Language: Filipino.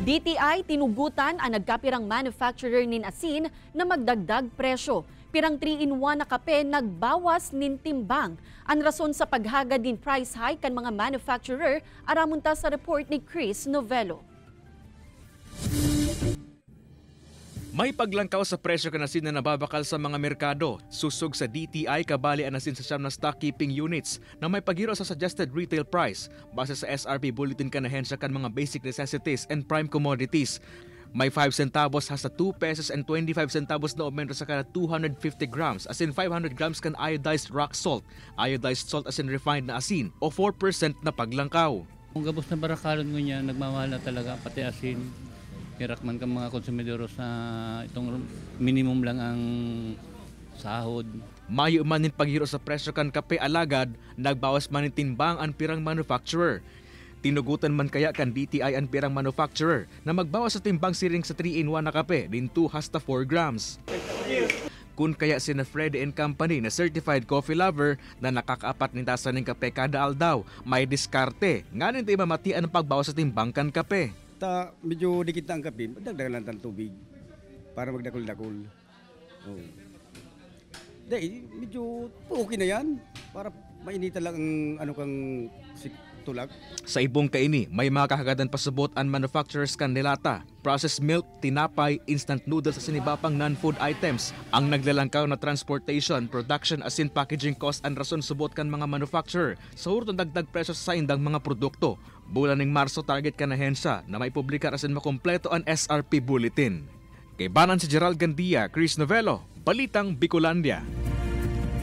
DTI tinugutan ang nagkapirang manufacturer nin asin na magdagdag presyo. Pirang 3-in-1 na kape nagbawas nin timbang. Ang rason sa paghagad din price hike kan mga manufacturer aramunta sa report ni Chris Novello. May paglangkaw sa presyo kan asin na nababakal sa mga merkado. Susog sa DTI kabali ang asin sa siyam na stock keeping units na may paghiro sa suggested retail price base sa SRP bulletin kan ahensya kan mga basic necessities and prime commodities. May 5 centavos hasta 2 pesos and 25 centavos na aumento sa kada 250 grams as in 500 grams kan iodized rock salt, iodized salt as in refined na asin o 4% na paglangkaw. Kung gabos na barakalon mo niya, nagmamahal na talaga pati asin. Hirak man ka mga konsumidor sa itong minimum lang ang sahod. Mayo man nin paghiro sa presyo kan kape alagad, nagbawas man nin timbang ang pirang manufacturer. Tinugutan man kaya kan DTI ang pirang manufacturer na magbawas sa timbang siring sa 3-in-1 na kape din 2 hasta 4 grams. Kun kaya sina Fred & Company na certified coffee lover na nakakaapat ni tasan ng kape kada aldaw, may diskarte nga nin tayo mamatian ang pagbawas sa timbang kan kape. Medyo dikit na ang kape, dagdagan lang ng tubig para magdakol-dakol. Oh. Medyo okay na yan para mainitan lang ang kang tulak. Sa ibong kaini, may mga kahagadan pasubot ang manufacturers kan nilata. Processed milk, tinapay, instant noodles sa sinibapang non-food items. Ang naglalangkaw na transportation, production asin packaging cost ang rason subot kan mga manufacturer sa hurtong dagdag presyo sa indang mga produkto. Bulan ng Marso target kan ahensya na may publikar asin makumpleto ang SRP bulletin. Kay banan si Gerald Gandia, Chris Novello, Balitang Bicolandia.